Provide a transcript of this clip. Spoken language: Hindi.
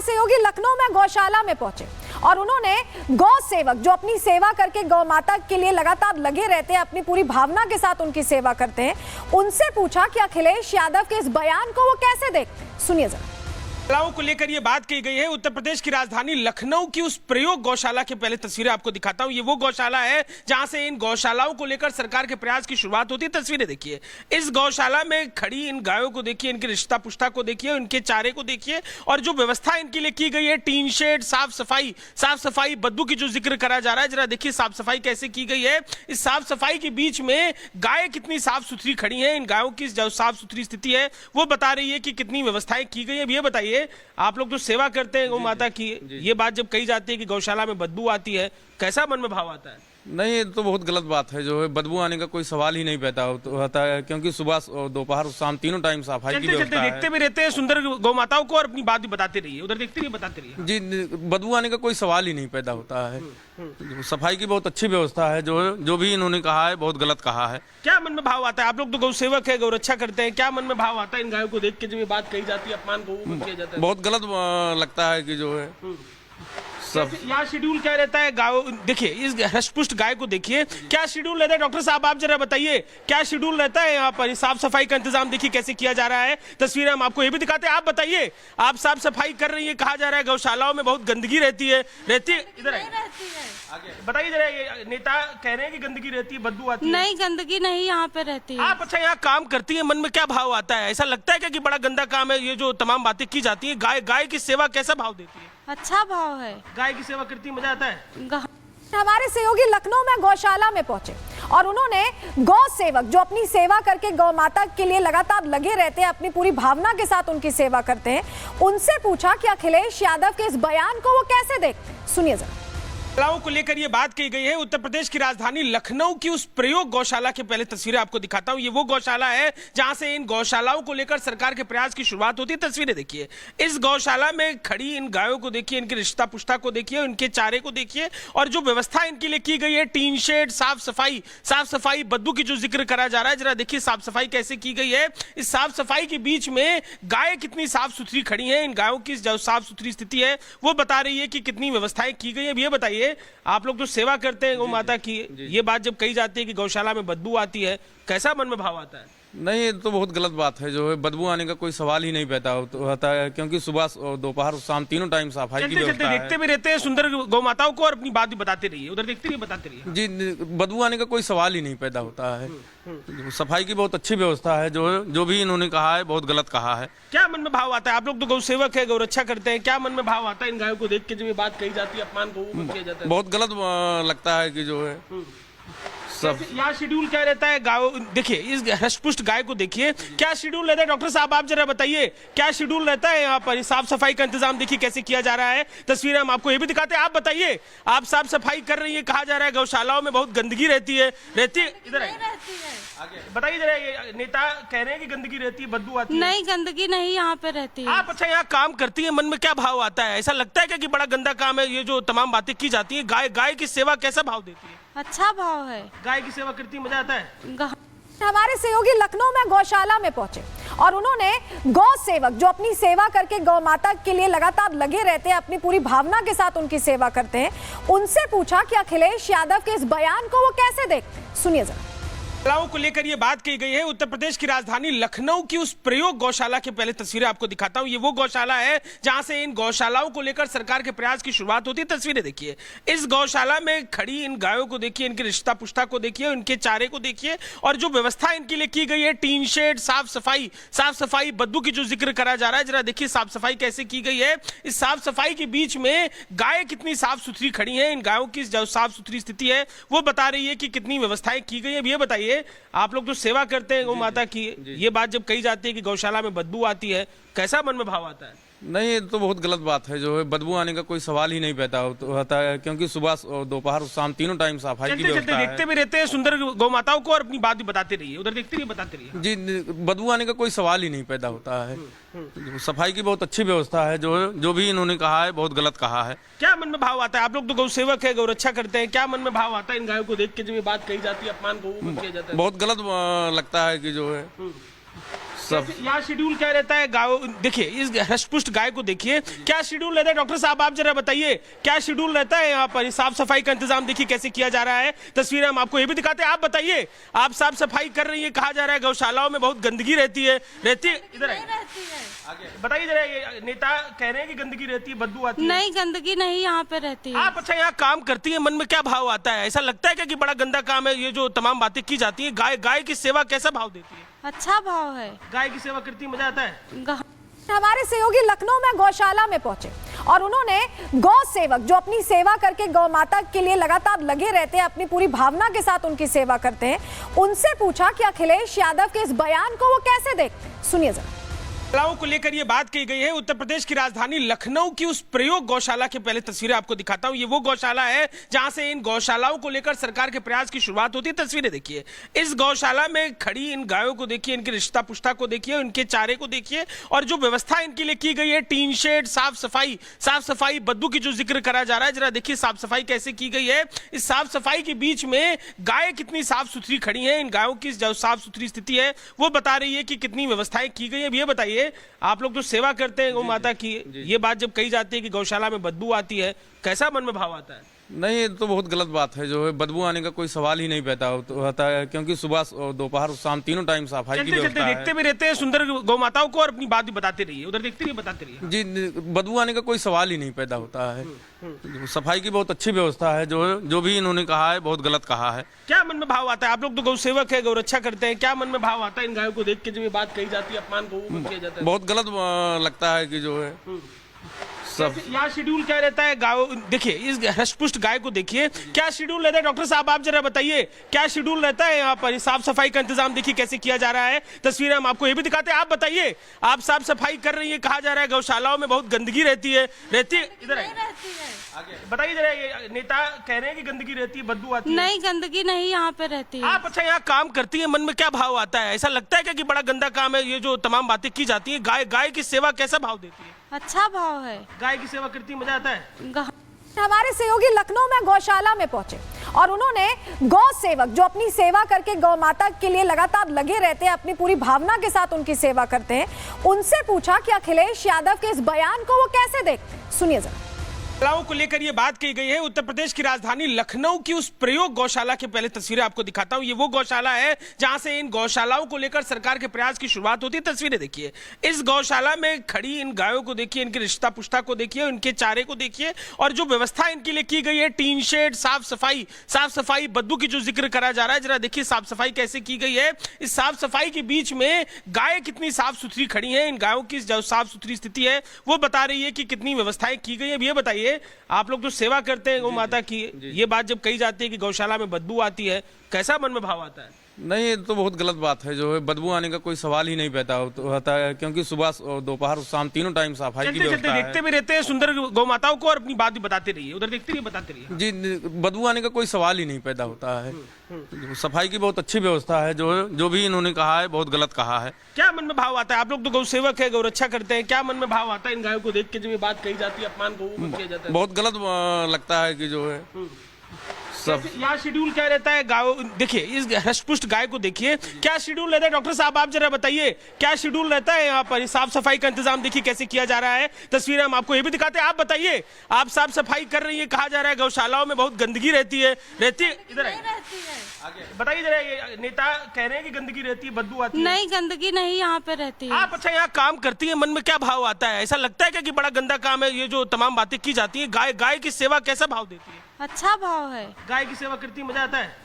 सहयोगी लखनऊ में गौशाला में पहुंचे और उन्होंने गौ सेवक जो अपनी सेवा करके गौ माता के लिए लगातार लगे रहते हैं, अपनी पूरी भावना के साथ उनकी सेवा करते हैं, उनसे पूछा कि अखिलेश यादव के इस बयान को वो कैसे देखते हैं। सुनिए जरा। गौशालाओं को लेकर ये बात कही गई है। उत्तर प्रदेश की राजधानी लखनऊ की उस प्रयोग गौशाला के पहले तस्वीरें आपको दिखाता हूं। ये वो गौशाला है जहां से इन गौशालाओं को लेकर सरकार के प्रयास की शुरुआत होती है। तस्वीरें देखिए, इस गौशाला में खड़ी इन गायों को देखिए, इनके रिश्ता पुष्टा को देखिए, इनके चारे को देखिए और जो व्यवस्था इनके लिए की गई है, टीन शेड, साफ सफाई, बदबू की जो जिक्र करा जा रहा है, जरा देखिए साफ सफाई कैसे की गई है। इस साफ सफाई के बीच में गाय कितनी साफ सुथरी खड़ी है। इन गायों की जो साफ सुथरी स्थिति है वो बता रही है कि कितनी व्यवस्थाएं की गई है। ये बताइए, आप लोग जो सेवा करते हैं गौ माता की, ये बात जब कही जाती है कि गौशाला में बदबू आती है, कैसा मन में भाव आता है? नहीं, ये तो बहुत गलत बात है। जो है बदबू आने का कोई सवाल ही नहीं पैदा होता है, क्योंकि सुबह, दोपहर, शाम तीनों टाइम सफाई की व्यवस्था है। देखते भी रहते हैं सुंदर गौ माताओं को और अपनी बात भी बताते रहिए। उधर देखते रहिए, बताते रहिए। जी, बदबू आने का कोई सवाल ही नहीं पैदा होता है। सफाई की बहुत अच्छी व्यवस्था है। जो भी इन्होंने कहा है बहुत गलत कहा है। क्या मन में भाव आता है? आप लोग तो गौ सेवक है, गौ रक्षा करते हैं, क्या मन में भाव आता है इन गायों को देख के जब ये बात कही जाती है, अपमान गौ किया जाता है? बहुत गलत लगता है कि जो है सब यहाँ शेड्यूल क्या रहता है? गाय देखिए, इस हष्टपुष्ट गाय को देखिए, क्या शेड्यूल रहता है? डॉक्टर साहब आप जरा बताइए, क्या शेड्यूल रहता है यहाँ पर? साफ सफाई का इंतजाम देखिए कैसे किया जा रहा है। तस्वीरें हम आपको ये भी दिखाते हैं। आप बताइए, आप साफ सफाई कर रही है, कहा जा रहा है गौशालाओं में बहुत गंदगी रहती है। इधर बताइए जरा, ये नेता कह रहे हैं कि गंदगी रहती है, बदबू आती है। नहीं, गंदगी नहीं यहाँ पे रहती है। आप अच्छा यहाँ काम करती है, मन में क्या भाव आता है? ऐसा लगता है क्या कि बड़ा गंदा काम है ये जो तमाम बातें की जाती है? गाय की सेवा कैसा भाव देती है? अच्छा भाव है। गाय की सेवा करती है, मजा आता है। हमारे सहयोगी लखनऊ में गौशाला में पहुंचे और उन्होंने गौ सेवक जो अपनी सेवा करके गौ माता के लिए लगातार लगे रहते हैं, अपनी पूरी भावना के साथ उनकी सेवा करते हैं, उनसे पूछा कि अखिलेश यादव के इस बयान को वो कैसे देखते हैं। सुनिए जरा। गौशालाओं को लेकर ये बात कही गई है। उत्तर प्रदेश की राजधानी लखनऊ की उस प्रयोग गौशाला के पहले तस्वीरें आपको दिखाता हूं। ये वो गौशाला है जहां से इन गौशालाओं को लेकर सरकार के प्रयास की शुरुआत होती है। तस्वीरें देखिए, इस गौशाला में खड़ी इन गायों को देखिए, इनके रिश्ता पुष्टा को देखिए, इनके चारे को देखिए और जो व्यवस्था इनके लिए की गई है, टीन शेड, साफ सफाई, बदबू की जो जिक्र करा जा रहा है, जरा देखिए साफ सफाई कैसे की गई है। इस साफ सफाई के बीच में गाय कितनी साफ सुथरी खड़ी है। इन गायों की जो साफ सुथरी स्थिति है वो बता रही है कि कितनी व्यवस्थाएं की गई है। ये बताइए, आप लोग जो सेवा करते हैं गौ माता की, ये बात जब कही जाती है कि गौशाला में बदबू आती है, कैसा मन में भाव आता है? नहीं, ये तो बहुत गलत बात है। जो है बदबू आने का कोई सवाल ही नहीं पैदा होता है, क्योंकि सुबह, दोपहर, शाम तीनों टाइम सफाई की व्यवस्था है। देखते भी रहते हैं सुंदर गौ माताओं को और अपनी बात भी बताते रहिए। उधर देखते रहिए, बताते रहिए। जी, बदबू आने का कोई सवाल ही नहीं पैदा होता है। सफाई की बहुत अच्छी व्यवस्था है। जो भी इन्होंने कहा है बहुत गलत कहा है। क्या मन में भाव आता है? आप लोग तो गौ सेवक है, गौ रक्षा करते हैं, क्या मन में भाव आता है इन गायों को देख के जब ये बात कही जाती है, अपमान गौ किया जाता है? बहुत गलत लगता है कि जो है सब यहाँ शेड्यूल क्या रहता है? गाय देखिए, इस हष्टपुष्ट गाय को देखिए, क्या शेड्यूल रहता है? डॉक्टर साहब आप जरा बताइए, क्या शेड्यूल रहता है यहाँ पर? साफ सफाई का इंतजाम देखिए कैसे किया जा रहा है। तस्वीरें हम आपको ये भी दिखाते हैं। आप बताइए, आप साफ सफाई कर रही है, कहा जा रहा है गौशालाओं में बहुत गंदगी रहती है। इधर बताइए जरा, ये नेता कह रहे हैं कि गंदगी रहती है, बदबू आती है। नहीं, गंदगी नहीं यहाँ पे रहती है। आप अच्छा यहाँ काम करती है, मन में क्या भाव आता है? ऐसा लगता है क्या कि बड़ा गंदा काम है ये जो तमाम बातें की जाती है? गाय की सेवा कैसा भाव देती है? अच्छा भाव है। गाय की सेवा करती है, मजा आता है। हमारे सहयोगी लखनऊ में गौशाला में पहुंचे और उन्होंने गौ सेवक जो अपनी सेवा करके गौ माता के लिए लगातार लगे रहते हैं, अपनी पूरी भावना के साथ उनकी सेवा करते हैं, उनसे पूछा कि अखिलेश यादव के इस बयान को वो कैसे देखते हैं। सुनिए जरा। गौशालाओं को लेकर ये बात कही गई है। उत्तर प्रदेश की राजधानी लखनऊ की उस प्रयोग गौशाला के पहले तस्वीरें आपको दिखाता हूं। ये वो गौशाला है जहां से इन गौशालाओं को लेकर सरकार के प्रयास की शुरुआत होती है। तस्वीरें देखिए, इस गौशाला में खड़ी इन गायों को देखिए, इनके रिश्ता पुष्टा को देखिए, इनके चारे को देखिए और जो व्यवस्था इनके लिए की गई है, टीन शेड, साफ सफाई, बदबू की जो जिक्र करा जा रहा है, जरा देखिए साफ सफाई कैसे की गई है। इस साफ सफाई के बीच में गाय कितनी साफ सुथरी खड़ी है। इन गायों की जो साफ सुथरी स्थिति है वो बता रही है कि कितनी व्यवस्थाएं की गई है। ये बताइए, आप लोग जो सेवा करते हैं गौ माता की, ये बात जब कही जाती है कि गौशाला में बदबू आती है, कैसा मन में भाव आता है? नहीं, ये तो बहुत गलत बात है। जो है बदबू आने का कोई सवाल ही नहीं पैदा होता है, क्योंकि सुबह, दोपहर, शाम तीनों टाइम सफाई की व्यवस्था है। देखते भी रहते हैं सुंदर गौ माताओं को और अपनी बात भी बताते रहिए। उधर देखते रहिए, बताते रहिए। जी, बदबू आने का कोई सवाल ही नहीं पैदा होता है। सफाई की बहुत अच्छी व्यवस्था है। जो भी इन्होंने कहा है बहुत गलत कहा है। क्या मन में भाव आता है? आप लोग तो गौ सेवक है, गौ रक्षा करते हैं, क्या मन में भाव आता है इन गायों को देख के जब ये बात कही जाती है, अपमान गौ किया जाता है? बहुत गलत लगता है कि जो है यहाँ शेड्यूल क्या रहता है गायों, देखिए इस हष्टपुष्ट गाय को देखिए, क्या शेड्यूल रहता है डॉक्टर साहब, आप जरा बताइए क्या शेड्यूल रहता है यहाँ पर? साफ सफाई का इंतजाम देखिए कैसे किया जा रहा है, तस्वीरें हम आपको ये भी दिखाते हैं। आप बताइए, आप साफ सफाई कर रही है, कहा जा रहा है गौशालाओं में बहुत गंदगी रहती है, इधर आइए। बताइए जरा, ये नेता कह रहे हैं कि गंदगी रहती है, बदबू आती है। नहीं, गंदगी नहीं यहाँ पे रहती है। आप अच्छा यहाँ काम करती है, मन में क्या भाव आता है? ऐसा लगता है क्या कि बड़ा गंदा काम है ये जो तमाम बातें की जाती है? गाय की सेवा कैसा भाव देती है? अच्छा भाव है। गाय की सेवा करती है, मजा आता है? हमारे सहयोगी लखनऊ में गौशाला में पहुंचे और उन्होंने गौ सेवक जो अपनी सेवा करके गौ माता के लिए लगातार लगे रहते हैं, अपनी पूरी भावना के साथ उनकी सेवा करते हैं, उनसे पूछा कि अखिलेश यादव के इस बयान को वो कैसे देखते हैं। सुनिए जरा। गौशालाओं को लेकर ये बात कही गई है। उत्तर प्रदेश की राजधानी लखनऊ की उस प्रयोग गौशाला के पहले तस्वीरें आपको दिखाता हूं। ये वो गौशाला है जहां से इन गौशालाओं को लेकर सरकार के प्रयास की शुरुआत होती है। तस्वीरें देखिए, इस गौशाला में खड़ी इन गायों को देखिए, इनके रिश्ता पुष्टा को देखिए, इनके चारे को देखिए, और जो व्यवस्था इनके लिए की गई है, टीन शेड, साफ सफाई, बदबू की जो जिक्र करा जा रहा है, जरा देखिए साफ सफाई कैसे की गई है। इस साफ सफाई के बीच में गाय कितनी साफ सुथरी खड़ी है, इन गायों की जो साफ सुथरी स्थिति है वो बता रही है कि कितनी व्यवस्थाएं की गई है। अब ये बताइए, आप लोग जो सेवा करते हैं गौ माता की, ये बात जब कही जाती है कि गौशाला में बदबू आती है, कैसा मन में भाव आता है? नहीं, ये तो बहुत गलत बात है। जो है बदबू आने का कोई सवाल ही नहीं पैदा होता है, क्योंकि सुबह दोपहर शाम तीनों टाइम सफाई की व्यवस्था है। देखते भी रहते हैं सुंदर गौ माताओं को और अपनी बात भी बताते रहिए, उधर देखते रहिए, बताते रहिए। जी, बदबू आने का कोई सवाल ही नहीं पैदा होता है। सफाई की बहुत अच्छी व्यवस्था है। जो भी इन्होंने कहा है बहुत गलत कहा है। क्या मन में भाव आता है? आप लोग तो गौ सेवक है, गौ रक्षा करते हैं, क्या मन में भाव आता है इन गायों को देख के जब ये बात कही जाती है, अपमान गौ को किया जाता है? बहुत गलत लगता है कि जो है सब। यहाँ शेड्यूल क्या रहता है गायों, देखिए इस हष्टपुष्ट गाय को देखिए, क्या शेड्यूल रहता है डॉक्टर साहब, आप जरा बताइए क्या शेड्यूल रहता है यहाँ पर? साफ सफाई का इंतजाम देखिए कैसे किया जा रहा है, तस्वीरें हम आपको ये भी दिखाते हैं। आप बताइए, आप साफ सफाई कर रही है, कहा जा रहा है गौशालाओं में बहुत गंदगी रहती है, इधर आइए। बताइए जरा, ये नेता कह रहे हैं कि गंदगी रहती है, बदबू आती है। नहीं, गंदगी नहीं यहाँ पे रहती है। आप अच्छा यहाँ काम करती है, मन में क्या भाव आता है? ऐसा लगता है क्या कि बड़ा गंदा काम है ये जो तमाम बातें की जाती है? गाय की सेवा कैसा भाव देती है? अच्छा भाव है। गाय की सेवा करती है, मजा आता है? हमारे सहयोगी लखनऊ में गौशाला में पहुंचे और उन्होंने गौ सेवक जो अपनी सेवा करके गौ माता के लिए लगातार लगे रहते हैं, अपनी पूरी भावना के साथ उनकी सेवा करते हैं, उनसे पूछा कि अखिलेश यादव के इस बयान को वो कैसे देखते हैं। सुनिए जरा। गौशालाओं को लेकर ये बात कही गई है। उत्तर प्रदेश की राजधानी लखनऊ की उस प्रयोग गौशाला के पहले तस्वीरें आपको दिखाता हूं। ये वो गौशाला है जहां से इन गौशालाओं को लेकर सरकार के प्रयास की शुरुआत होती है। तस्वीरें देखिए, इस गौशाला में खड़ी इन गायों को देखिए, इनके रिश्ता पुष्टा को देखिए, इनके चारे को देखिए, और जो व्यवस्था इनके लिए की गई है, टीन शेड, साफ सफाई, बदबू की जो जिक्र करा जा रहा है, जरा देखिए साफ सफाई कैसे की गई है। इस साफ सफाई के बीच में गाय कितनी साफ सुथरी खड़ी है, इन गायों की जो साफ सुथरी स्थिति है वो बता रही है कि कितनी व्यवस्थाएं की गई है। अब ये बताइए, आप लोग जो सेवा करते हैं गौ माता की, ये बात जब कही जाती है कि गौशाला में बदबू आती है, कैसा मन में भाव आता है? नहीं, ये तो बहुत गलत बात है। जो है बदबू आने का कोई सवाल ही नहीं पैदा होता है, क्योंकि सुबह दोपहर शाम तीनों टाइम सफाई की व्यवस्था है। देखते भी रहते हैं सुंदर गौ माताओं को और अपनी बात भी बताते रहिए, उधर देखते रहिए, बताते रहिए। जी, बदबू आने का कोई सवाल ही नहीं पैदा होता है। सफाई की बहुत अच्छी व्यवस्था है। जो भी इन्होंने कहा है बहुत गलत कहा है। क्या मन में भाव आता है? आप लोग तो गौ सेवक है, गौ रक्षा करते हैं, क्या मन में भाव आता है इन गायों को देख के जब ये बात कही जाती है, अपमान गौ को किया जाता है? बहुत गलत लगता है कि जो है सब। यहाँ शेड्यूल क्या रहता है गायों, देखिए इस हष्टपुष्ट गाय को देखिए, क्या शेड्यूल रहता है डॉक्टर साहब, आप जरा बताइए क्या शेड्यूल रहता है यहाँ पर? साफ सफाई का इंतजाम देखिए कैसे किया जा रहा है, तस्वीरें हम आपको ये भी दिखाते हैं। आप बताइए, आप साफ सफाई कर रही है, कहा जा रहा है गौशालाओं में बहुत गंदगी रहती है, इधर आइए। बताइए जरा, ये नेता कह रहे हैं कि गंदगी रहती है, बदबू आती है। नहीं, गंदगी नहीं यहाँ पे रहती है। आप अच्छा यहाँ काम करती है, मन में क्या भाव आता है? ऐसा लगता है क्या कि बड़ा गंदा काम है ये जो तमाम बातें की जाती है? गाय की सेवा कैसा भाव देती है? अच्छा भाव है। गाय की सेवा करती है, मजा आता है?